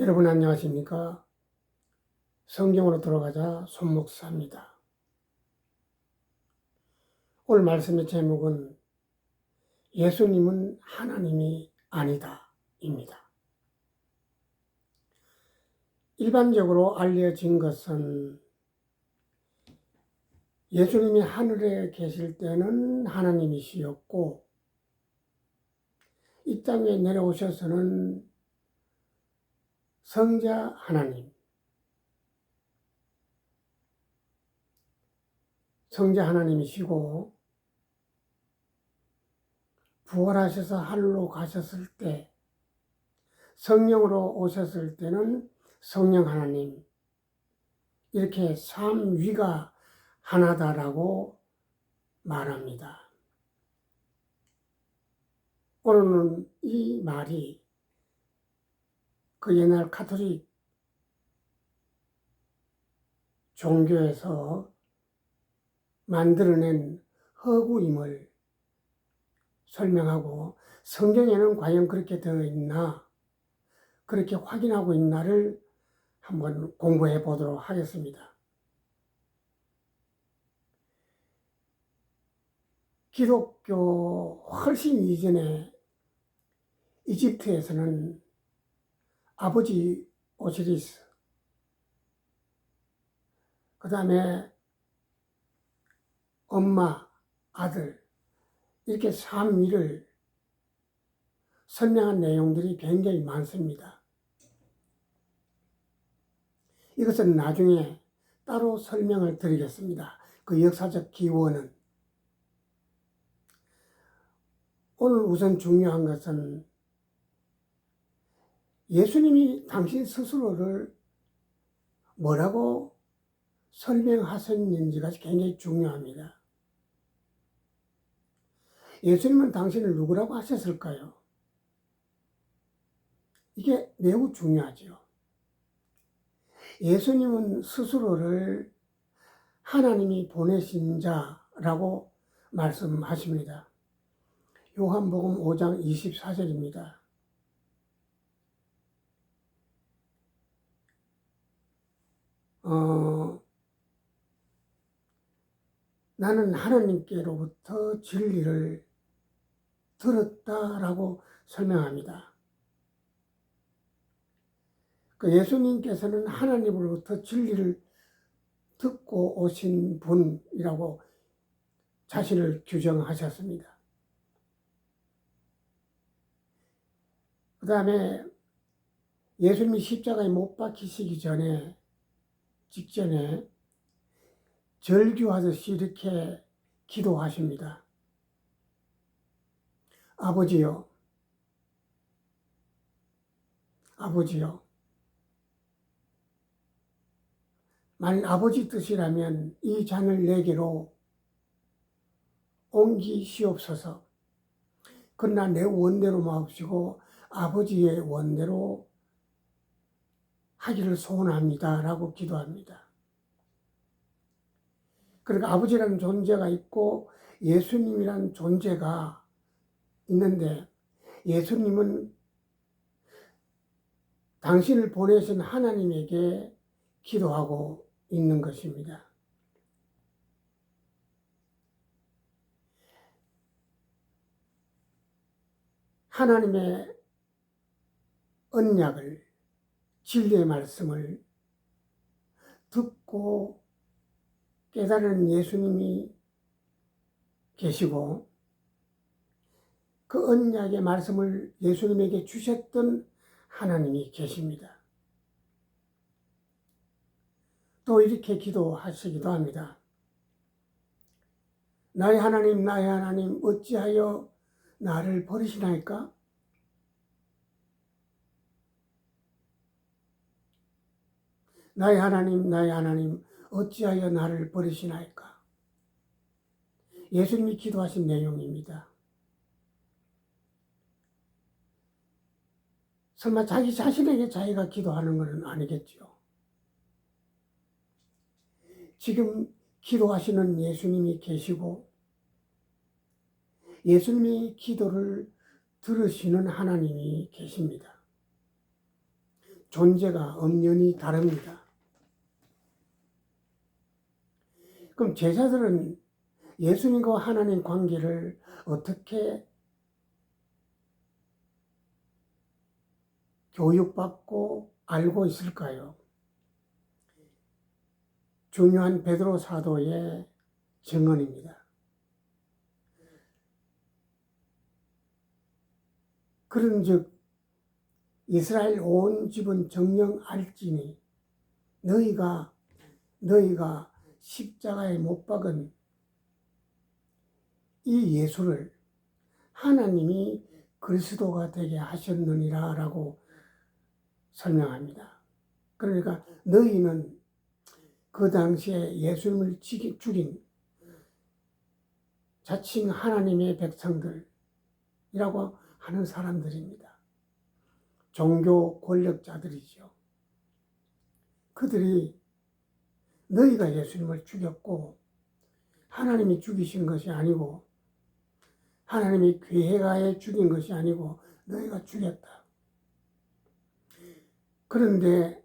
여러분 안녕하십니까? 성경으로 돌아가자 손목사입니다. 오늘 말씀의 제목은 예수님은 하나님이 아니다 입니다. 일반적으로 알려진 것은 예수님이 하늘에 계실 때는 하나님이시었고 이 땅에 내려오셔서는 성자 하나님, 성자 하나님이시고 부활하셔서 하늘로 가셨을 때 성령으로 오셨을 때는 성령 하나님, 이렇게 삼위가 하나다라고 말합니다. 오늘은 이 말이 그 옛날 가톨릭 종교에서 만들어낸 허구임을 설명하고 성경에는 과연 그렇게 되어 있나, 그렇게 확인하고 있나를 한번 공부해 보도록 하겠습니다. 기독교 훨씬 이전에 이집트에서는 아버지 오시리스, 그 다음에 엄마, 아들, 이렇게 삼위를 설명한 내용들이 굉장히 많습니다. 이것은 나중에 따로 설명을 드리겠습니다. 그 역사적 기원은. 오늘 우선 중요한 것은 예수님이 당신 스스로를 뭐라고 설명하셨는지가 굉장히 중요합니다. 예수님은 당신을 누구라고 하셨을까요? 이게 매우 중요하죠. 예수님은 스스로를 하나님이 보내신 자라고 말씀하십니다. 요한복음 5장 24절입니다. 나는 하나님께로부터 진리를 들었다라고 설명합니다. 그 예수님께서는 하나님으로부터 진리를 듣고 오신 분이라고 자신을 규정하셨습니다. 그 다음에 예수님이 십자가에 못 박히시기 직전에 절규하듯이 이렇게 기도하십니다. 아버지요, 아버지요. 만일 아버지 뜻이라면 이 잔을 내게로 옮기시옵소서. 그러나 내 원대로 마옵시고 아버지의 원대로 하기를 소원합니다. 라고 기도합니다. 그러니까 아버지라는 존재가 있고 예수님이라는 존재가 있는데 예수님은 당신을 보내신 하나님에게 기도하고 있는 것입니다. 하나님의 언약을, 진리의 말씀을 듣고 깨달은 예수님이 계시고 그 언약의 말씀을 예수님에게 주셨던 하나님이 계십니다. 또 이렇게 기도하시기도 합니다. 나의 하나님, 어찌하여 나를 버리시나이까? 나의 하나님, 어찌하여 나를 버리시나이까? 예수님이 기도하신 내용입니다. 설마 자기 자신에게 자기가 기도하는 것은 아니겠죠. 지금 기도하시는 예수님이 계시고 예수님의 기도를 들으시는 하나님이 계십니다. 존재가 엄연히 다릅니다. 그럼 제자들은 예수님과 하나님 관계를 어떻게 교육받고 알고 있을까요? 중요한 베드로 사도의 증언입니다. 그런즉 이스라엘 온 집은 정녕 알지니 너희가 십자가에 못 박은 이 예수를 하나님이 그리스도가 되게 하셨느니라 라고 설명합니다. 그러니까 너희는 그 당시에 예수님을 죽인 자칭 하나님의 백성들이라고 하는 사람들입니다. 종교 권력자들이죠. 그들이 너희가 예수님을 죽였고 하나님이 죽이신 것이 아니고 하나님이 괴해가에 죽인 것이 아니고 너희가 죽였다. 그런데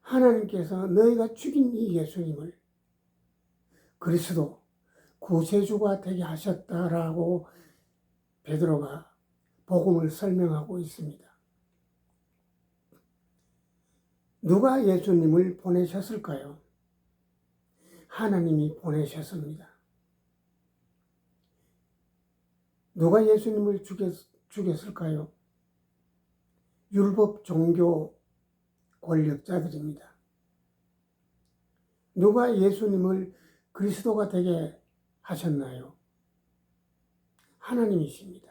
하나님께서 너희가 죽인 이 예수님을 그리스도 구세주가 되게 하셨다라고 베드로가 복음을 설명하고 있습니다. 누가 예수님을 보내셨을까요? 하나님이 보내셨습니다. 누가 예수님을 죽였을까요? 율법 종교 권력자들입니다. 누가 예수님을 그리스도가 되게 하셨나요? 하나님이십니다.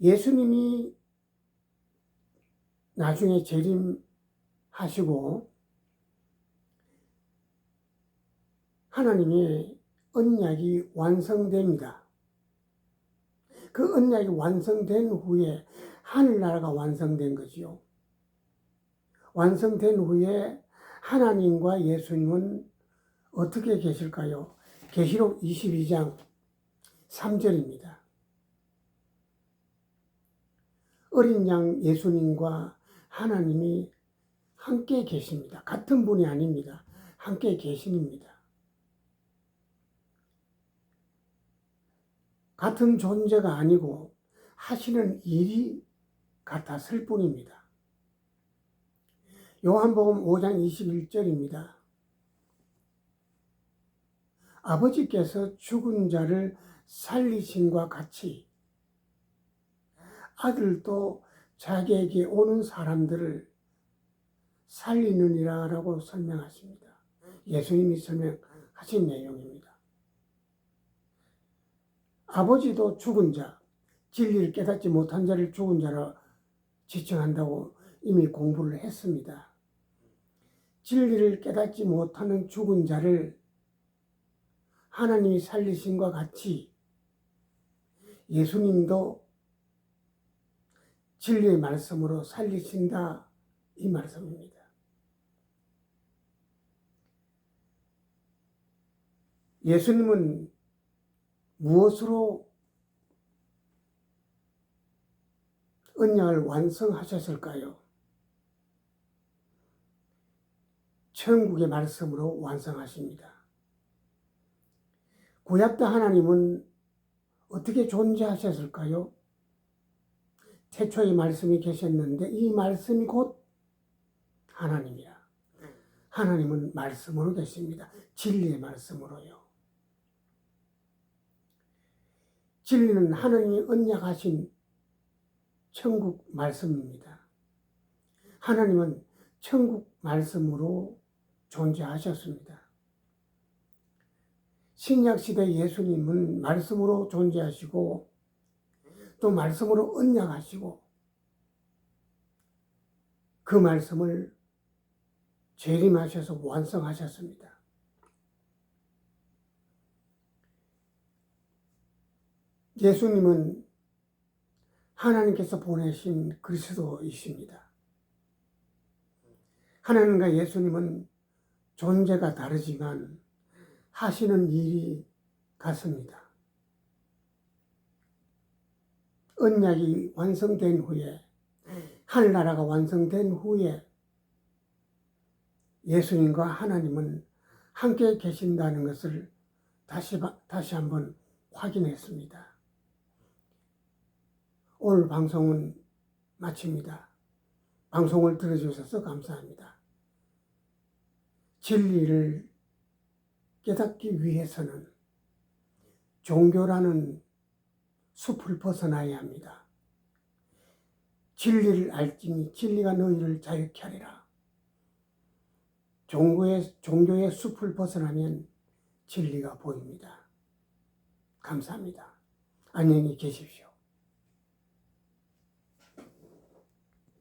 예수님이 나중에 재림하시고 하나님의 언약이 완성됩니다. 그 언약이 완성된 후에 하늘나라가 완성된 거지요. 완성된 후에 하나님과 예수님은 어떻게 계실까요? 계시록 22장 3절입니다. 어린 양 예수님과 하나님이 함께 계십니다. 같은 분이 아닙니다. 함께 계십니다. 같은 존재가 아니고 하시는 일이 같았을 뿐입니다. 요한복음 5장 21절입니다. 아버지께서 죽은 자를 살리심과 같이 아들도 자기에게 오는 사람들을 살리느니라 라고 설명하십니다. 예수님이 설명하신 내용입니다. 아버지도 죽은 자, 진리를 깨닫지 못한 자를 죽은 자로 지칭한다고 이미 공부를 했습니다. 진리를 깨닫지 못하는 죽은 자를 하나님이 살리심과 같이 예수님도 진리의 말씀으로 살리신다, 이 말씀입니다. 예수님은 무엇으로 언약을 완성하셨을까요? 천국의 말씀으로 완성하십니다. 구약 때 하나님은 어떻게 존재하셨을까요? 태초에 말씀이 계셨는데 이 말씀이 곧 하나님이라. 하나님은 말씀으로 계십니다. 진리의 말씀으로요. 진리는 하나님이 언약하신 천국 말씀입니다. 하나님은 천국 말씀으로 존재하셨습니다. 신약시대 예수님은 말씀으로 존재하시고 또 말씀으로 언약하시고 그 말씀을 재림하셔서 완성하셨습니다. 예수님은 하나님께서 보내신 그리스도이십니다. 하나님과 예수님은 존재가 다르지만 하시는 일이 같습니다. 언약이 완성된 후에, 하늘나라가 완성된 후에 예수님과 하나님은 함께 계신다는 것을 다시 한번 확인했습니다. 오늘 방송은 마칩니다. 방송을 들어주셔서 감사합니다. 진리를 깨닫기 위해서는 종교라는 숲을 벗어나야 합니다. 진리를 알지니 진리가 너희를 자유케 하리라. 종교의 숲을 벗어나면 진리가 보입니다. 감사합니다. 안녕히 계십시오.